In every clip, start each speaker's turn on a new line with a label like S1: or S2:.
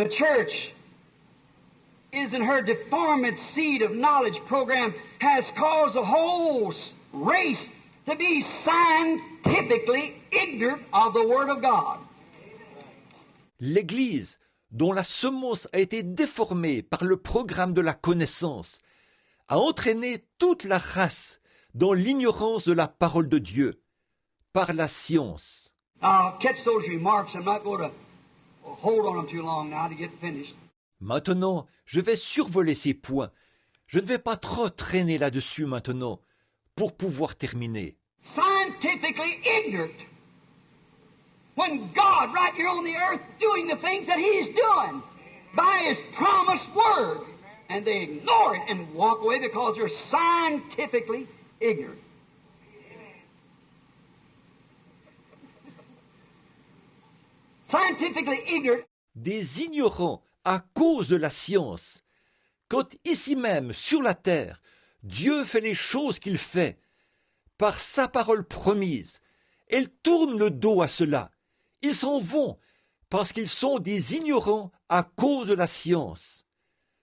S1: The church is in her deformed seed of knowledge program has caused the whole race to be scientifically ignorant of the Word of God.
S2: L'Église, dont la semence a été déformée par le programme de la connaissance, a entraîné toute la race dans l'ignorance de la parole de Dieu, par la science.
S1: I'll catch those remarks. I'm not going to hold on them too long now to get finished.
S2: Maintenant, je vais survoler ces points. Je ne vais pas trop traîner là-dessus maintenant, pour pouvoir terminer.
S1: Scientifically ignorant. When God, right here on the earth, doing the things that He's doing by His promised Word, and they ignore it and walk away because they're scientifically ignorant. Scientifically ignorant.
S2: Des ignorants à cause de la science. Quand ici même, sur la terre, Dieu fait les choses qu'il fait, par sa parole promise, ils tournent le dos à cela. Ils s'en vont parce qu'ils sont des ignorants à cause de la science.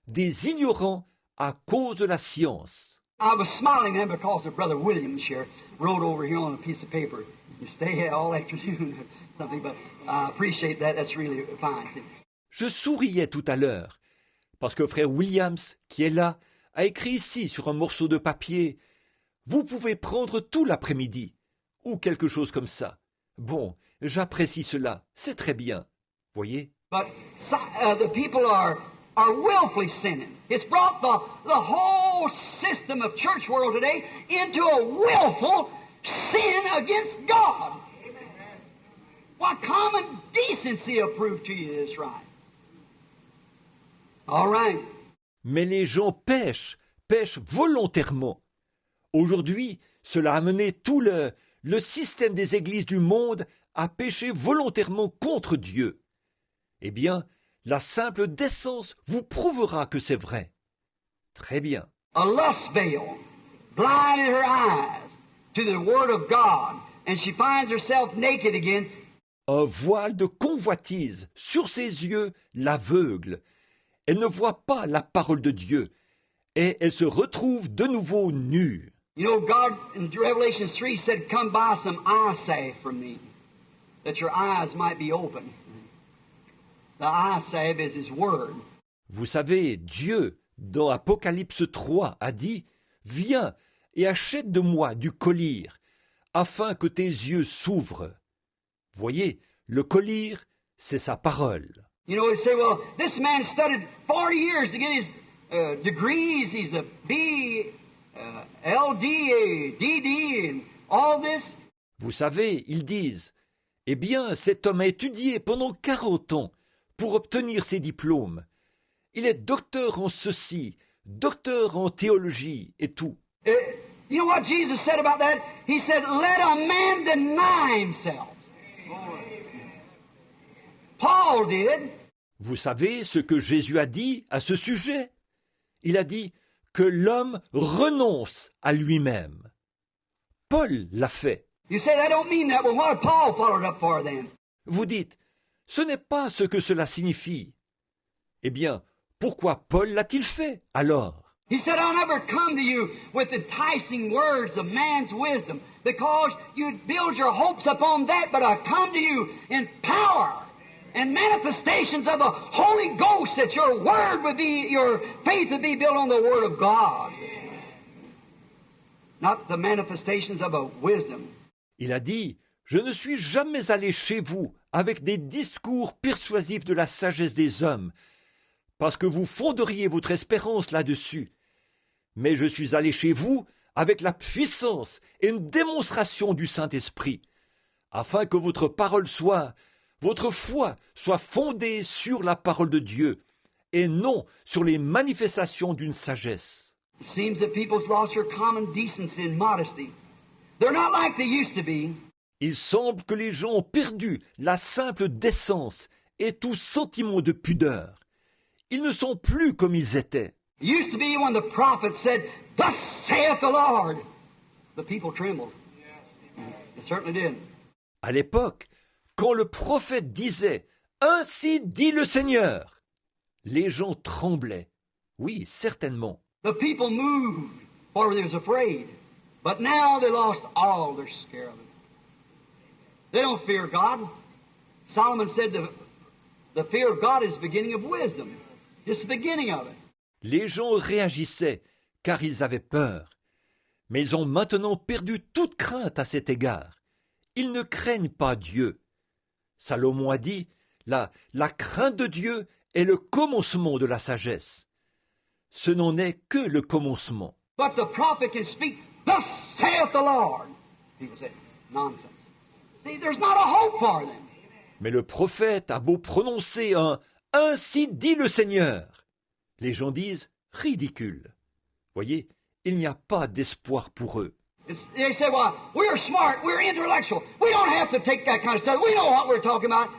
S2: Des ignorants à cause de la science.
S1: I was smiling then because of Brother Williams here wrote over here on a piece of paper. You stay here all afternoon or something, but I appreciate that. That's really fine.
S2: Je souriais tout à l'heure parce que frère Williams, qui est là, a écrit ici sur un morceau de papier « Vous pouvez prendre tout l'après-midi » ou quelque chose comme ça. Bon, j'apprécie cela, c'est très bien. Voyez?
S1: But the people are willfully sinning. It's brought the whole system of church world today into a willful sin against God. What common decency will prove to you is right. All right.
S2: Mais les gens pêchent volontairement. Aujourd'hui, cela a mené tout le système des églises du monde à pécher volontairement contre Dieu. Eh bien, la simple décence vous prouvera que c'est vrai. Très bien.
S1: A lust veil blinded her eyes to the Word of God, and she finds herself naked again.
S2: Un voile de convoitise sur ses yeux l'aveugle. Elle ne voit pas la parole de Dieu et elle se retrouve de nouveau nue.
S1: You know, God in Revelation 3 said, "Come buy some eye salve from me, that your eyes might be open." The eye salve is His Word.
S2: Vous savez, Dieu, dans Apocalypse 3, a dit « Viens et achète de moi du collyre, afin que tes yeux s'ouvrent. » Voyez, le collyre, c'est sa parole.
S1: You know, they say, well, this man studied 40 years to get his degrees. He's a B, LD, DD, and all this.
S2: Vous savez, ils disent « Eh bien, cet homme a étudié pendant 40 ans pour obtenir ses diplômes. Il est docteur en ceci, docteur en théologie et tout. »
S1: You know what Jesus said about that? He said, let a man deny himself. Paul did.
S2: Vous savez ce que Jésus a dit à ce sujet? Il a dit que l'homme renonce à lui-même. Paul l'a fait.
S1: You say that don't mean that. Well, what did Paul follow it up for then?
S2: Vous dites, ce n'est pas ce que cela signifie. Eh bien, pourquoi Paul l'a-t-il fait alors?
S1: He said, I'll never come to you with enticing words of man's wisdom, because you build your hopes upon that, but I come to you in power and manifestations of the Holy Ghost, that your word would be, your faith would be built on the Word of God. Not the manifestations of a wisdom.
S2: Il a dit, je ne suis jamais allé chez vous avec des discours persuasifs de la sagesse des hommes, parce que vous fonderiez votre espérance là-dessus. Mais je suis allé chez vous avec la puissance et une démonstration du Saint-Esprit, afin que votre foi soit fondée sur la parole de Dieu, et non sur les manifestations d'une sagesse.
S1: It seems that people's lost their common decency and modesty. They're not like they used to be.
S2: Il semble que les gens ont perdu la simple décence et tout sentiment de pudeur. Ils ne sont plus comme ils étaient.
S1: It used to be when the prophet said, "Thus saith the Lord," the people trembled. It certainly did.
S2: À l'époque, quand le prophète disait « Ainsi dit le Seigneur », Les gens tremblaient. Oui, certainement.
S1: The people moved, for they was afraid. But now they lost all their scare of it. They don't fear God. Solomon said the fear of God is the beginning of wisdom. Just the beginning of it.
S2: Les gens réagissaient, car ils avaient peur. Mais ils ont maintenant perdu toute crainte à cet égard. Ils ne craignent pas Dieu. Salomon a dit, la crainte de Dieu est le commencement de la sagesse. Ce n'en est que le commencement.
S1: But the prophet can speak, thus saith the Lord. People say, nonsense. See, there's not a hope for them.
S2: Mais le prophète a beau prononcer un « Ainsi dit le Seigneur ». Les gens disent « Ridicule ». Voyez, il n'y a pas d'espoir pour eux.
S1: They say, well, we're smart, we're intellectual. We don't have to take that kind of stuff. We know what we're talking about.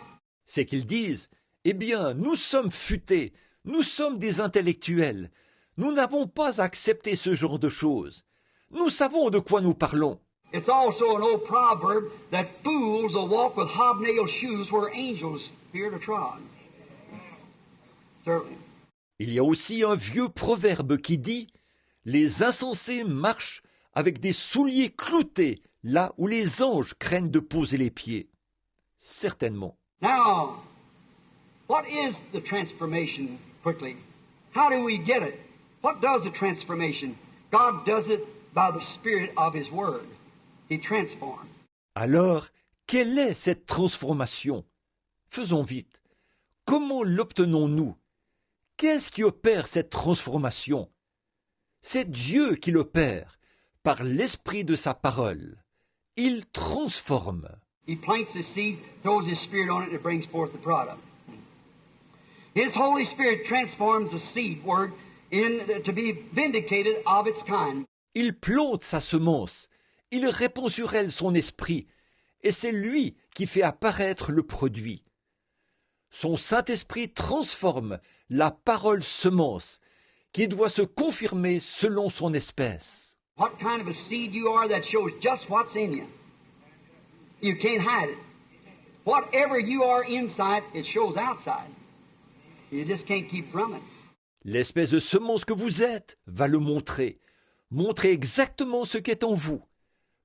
S2: C'est qu'ils disent « Eh bien, nous sommes futés, nous sommes des intellectuels. Nous n'avons pas accepté ce genre de choses. Nous savons de quoi nous parlons. »
S1: It's also an old proverb that fools will walk with hobnail shoes where angels fear to trod. Certainly.
S2: Il y a aussi un vieux proverbe qui dit « Les insensés marchent avec des souliers cloutés là où les anges craignent de poser les pieds. » Certainement.
S1: Now, what is the transformation, quickly? How do we get it? What does the transformation? God does it by the Spirit of His Word. He transforms.
S2: Alors, quelle est cette transformation? Faisons vite. Comment l'obtenons-nous? Qu'est-ce qui opère cette transformation? C'est Dieu qui l'opère, par l'esprit de sa parole. Il transforme.
S1: He plants the seed, throws His Spirit on it, and it brings forth the product. His Holy Spirit transforms the seed word to be vindicated of its kind.
S2: Il plante sa semence, il répand sur elle son esprit, et c'est lui qui fait apparaître le produit. Son Saint-Esprit transforme la parole semence, qui doit se confirmer selon son espèce.
S1: What kind of a seed you are, that shows just what's in you. You can't hide it. Whatever you are inside, it shows outside. You just can't keep from it.
S2: L'espèce de semence que vous êtes va le montrer. Montrez exactement ce qu'est en vous.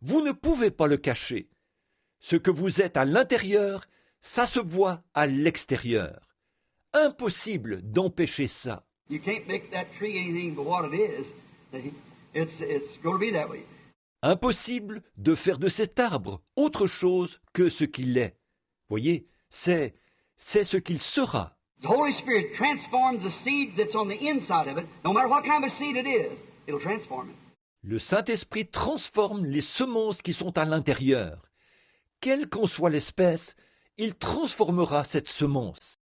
S2: Vous ne pouvez pas le cacher. Ce que vous êtes à l'intérieur, ça se voit à l'extérieur. Impossible d'empêcher ça.
S1: You can't make that tree anything but what it is. It's going to be that way.
S2: Impossible de faire de cet arbre autre chose que ce qu'il est. Voyez, c'est ce qu'il sera.
S1: The Holy Spirit transforms the seeds that's on the inside of it. No matter what kind of a seed it is, it'll transform it.
S2: Le Saint-Esprit transforme les semences qui sont à l'intérieur. Quelle qu'en soit l'espèce, il transformera cette semence.